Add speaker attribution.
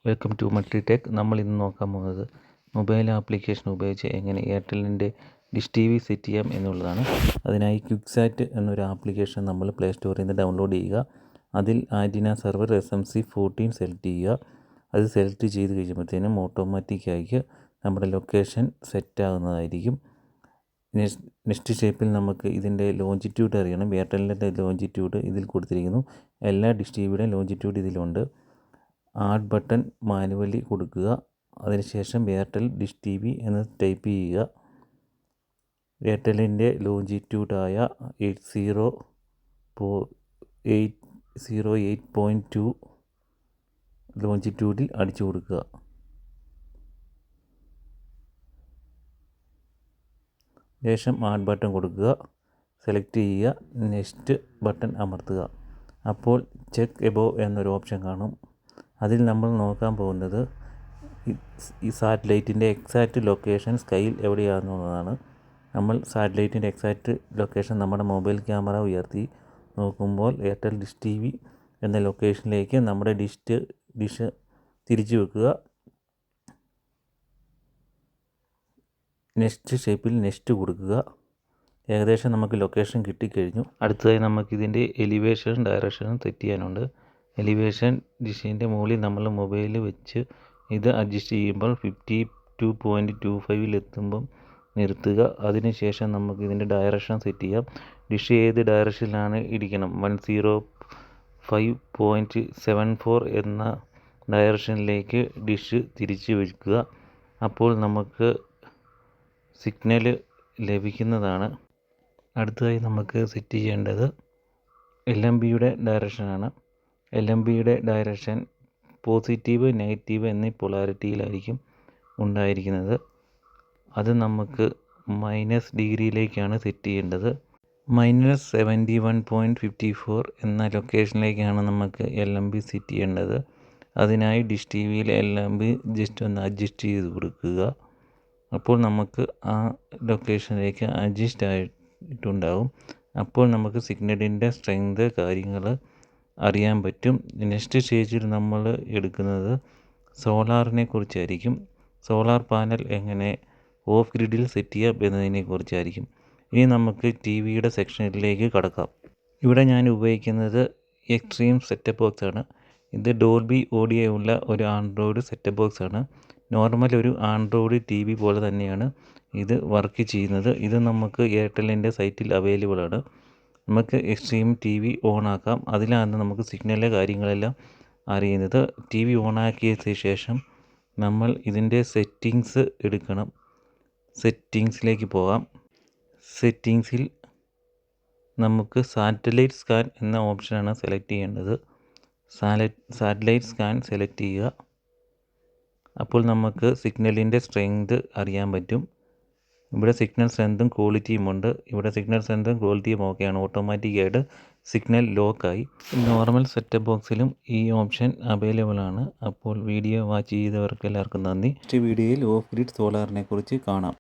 Speaker 1: Welcome to multi tech. നമ്മൾ ഇന്ന് നോക്കാൻ പോകുന്നത് മൊബൈൽ ആപ്ലിക്കേഷൻ ഉപയോഗിച്ച് എങ്ങനെ എയർടെല്ലിൻ്റെ ഡിഷ് ടി വി സെറ്റ് ചെയ്യാം എന്നുള്ളതാണ്. അതിനായി ക്വിക്സാറ്റ് എന്നൊരു ആപ്ലിക്കേഷൻ നമ്മൾ പ്ലേ സ്റ്റോറിൽ നിന്ന് ഡൗൺലോഡ് ചെയ്യുക. അതിൽ ആൻറ്റിന സെർവർ SMC14 സെലക്ട് ചെയ്യുക. അത് സെലക്ട് ചെയ്ത് കഴിയുമ്പോഴത്തേനും ഓട്ടോമാറ്റിക്കായി നമ്മുടെ ലൊക്കേഷൻ സെറ്റ് ആകുന്നതായിരിക്കും. നെക്സ്റ്റ് സ്റ്റെപ്പിൽ നമുക്ക് ഇതിൻ്റെ ലോഞ്ചിറ്റ്യൂഡ് അറിയണം. എയർടെല്ലിൻ്റെ ലോഞ്ചിറ്റ്യൂഡ് ഇതിൽ കൊടുത്തിരിക്കുന്നു. എല്ലാ ഡിഷ് ടി വിയുടെയും ലോഞ്ചിറ്റ്യൂഡ് ഇതിലുണ്ട്. ആഡ് ബട്ടൺ മാനുവലി കൊടുക്കുക. അതിനുശേഷം എയർടെൽ ഡിഷ് ടി വി എന്ന് ടൈപ്പ് ചെയ്യുക. എയർടെല്ലിൻ്റെ ലോഞ്ചിറ്റ്യൂഡായ 808.2 ലോഞ്ചിറ്റ്യൂഡിൽ അടിച്ചു കൊടുക്കുക. ശേഷം ആഡ് ബട്ടൺ കൊടുക്കുക, സെലക്ട് ചെയ്യുക, നെക്സ്റ്റ് ബട്ടൺ അമർത്തുക. അപ്പോൾ ചെക്ക് എബോവ് എന്നൊരു ഓപ്ഷൻ കാണും. അതിൽ നമ്മൾ നോക്കാൻ പോകുന്നത് ഈ സാറ്റലൈറ്റിൻ്റെ എക്സാക്റ്റ് ലൊക്കേഷൻ സ്കൈയിൽ എവിടെയാണെന്നുള്ളതാണ്. നമ്മൾ സാറ്റലൈറ്റിൻ്റെ എക്സാക്റ്റ് ലൊക്കേഷൻ നമ്മുടെ മൊബൈൽ ക്യാമറ ഉയർത്തി നോക്കുമ്പോൾ എയർടെൽ ഡിഷ് ടി വി എന്ന ലൊക്കേഷനിലേക്ക് നമ്മുടെ ഡിഷ് തിരിച്ചു വെക്കുക. നെക്സ്റ്റ് ഷേപ്പിൽ നെക്സ്റ്റ് കൊടുക്കുക. ഏകദേശം നമുക്ക് ലൊക്കേഷൻ കിട്ടിക്കഴിഞ്ഞു. അടുത്തതായി നമുക്കിതിൻ്റെ എലിവേഷൻ ഡയറക്ഷനും സെറ്റ് ചെയ്യാനുണ്ട്. എലിവേഷൻ ഡിഷിൻ്റെ മുകളിൽ നമ്മൾ മൊബൈൽ വെച്ച് ഇത് അഡ്ജസ്റ്റ് ചെയ്യുമ്പോൾ 52.25 എത്തുമ്പം നിർത്തുക. അതിനുശേഷം നമുക്ക് ഇതിൻ്റെ ഡയറക്ഷൻ സെറ്റ് ചെയ്യാം. ഡിഷ് ഏത് ഡയറക്ഷനിലാണ് ഇരിക്കണം, 105.74 എന്ന ഡയറക്ഷനിലേക്ക് ഡിഷ് തിരിച്ച് വയ്ക്കുക. അപ്പോൾ നമുക്ക് സിഗ്നൽ ലഭിക്കുന്നതാണ്. അടുത്തതായി നമുക്ക് സെറ്റ് ചെയ്യേണ്ടത് LMBയുടെ ഡയറക്ഷനാണ്. LMBയുടെ ഡയറക്ഷൻ പോസിറ്റീവ്, നെഗറ്റീവ് എന്നീ പൊളാരിറ്റിയിലായിരിക്കും ഉണ്ടായിരിക്കുന്നത്. അത് നമുക്ക് മൈനസ് ഡിഗ്രിയിലേക്കാണ് സെറ്റ് ചെയ്യേണ്ടത്. -71.54 എന്ന ലൊക്കേഷനിലേക്കാണ് നമുക്ക് LMB സെറ്റ് ചെയ്യേണ്ടത്. അതിനായി ഡിഷ് ടി വിയിൽ LMB ജസ്റ്റ് ഒന്ന് അഡ്ജസ്റ്റ് ചെയ്ത് കൊടുക്കുക. അപ്പോൾ നമുക്ക് ആ ലൊക്കേഷനിലേക്ക് അഡ്ജസ്റ്റ് ആയിട്ടുണ്ടാകും. അപ്പോൾ നമുക്ക് സിഗ്നലിൻ്റെ സ്ട്രെങ്ത് കാര്യങ്ങൾ അറിയാൻ പറ്റും. നെക്സ്റ്റ് സ്റ്റേജിൽ നമ്മൾ എടുക്കുന്നത് സോളാറിനെ കുറിച്ചായിരിക്കും. സോളാർ പാനൽ എങ്ങനെ ഓഫ് ഗ്രിഡിൽ സെറ്റ് ചെയ്യാം എന്നതിനെ കുറിച്ചായിരിക്കും. ഇനി നമുക്ക് ടി വിയുടെ സെക്ഷനിലേക്ക് കടക്കാം. ഇവിടെ ഞാൻ ഉപയോഗിക്കുന്നത് എക്സ്ട്രീം സെറ്റപ്പ് ബോക്സ് ആണ്. ഇത് ഡോൾബി ഓഡിയോ ഉള്ള ഒരു ആൻഡ്രോയിഡ് സെറ്റപ്പ് ബോക്സ് ആണ്. നോർമൽ ഒരു ആൻഡ്രോയിഡ് ടി വി പോലെ തന്നെയാണ് ഇത് വർക്ക് ചെയ്യുന്നത്. ഇത് നമുക്ക് എയർടെല്ലിൻ്റെ സൈറ്റിൽ അവൈലബിൾ ആണ്. നമുക്ക് എക്സ്ട്രീം ടി വി ഓൺ ആക്കാം. അതിലാണ് നമുക്ക് സിഗ്നലിലെ കാര്യങ്ങളെല്ലാം അറിയുന്നത്. ടി വി ഓൺ ആക്കിയതിന് ശേഷം നമ്മൾ ഇതിൻ്റെ സെറ്റിങ്സ് എടുക്കണം. സെറ്റിങ്സിലേക്ക് പോകാം. സെറ്റിങ്സിൽ നമുക്ക് സാറ്റലൈറ്റ് സ്കാൻ എന്ന ഓപ്ഷനാണ് സെലക്ട് ചെയ്യേണ്ടത്. സാറ്റലൈറ്റ് സ്കാൻ സെലക്ട് ചെയ്യുക. അപ്പോൾ നമുക്ക് സിഗ്നലിൻ്റെ സ്ട്രെങ്ത് അറിയാൻ പറ്റും. ഇവിടെ സിഗ്നൽ സ്ട്രെങ്തും ക്വാളിറ്റിയും ഉണ്ട്. ഇവിടെ സിഗ്നൽ സ്ട്രെങ്തും ക്വാളിറ്റിയും ഓക്കെയാണ്. ഓട്ടോമാറ്റിക്കായിട്ട് സിഗ്നൽ ലോക്കായി. നോർമൽ സെറ്റപ്പ് ബോക്സിലും ഈ ഓപ്ഷൻ അവൈലബിൾ ആണ്. അപ്പോൾ വീഡിയോ വാച്ച് ചെയ്തവർക്ക് എല്ലാവർക്കും നന്ദി. നെക്സ്റ്റ് വീഡിയോയിൽ ഓഫ് ഗ്രിഡ് സോളാറിനെ കുറിച്ച് കാണാം.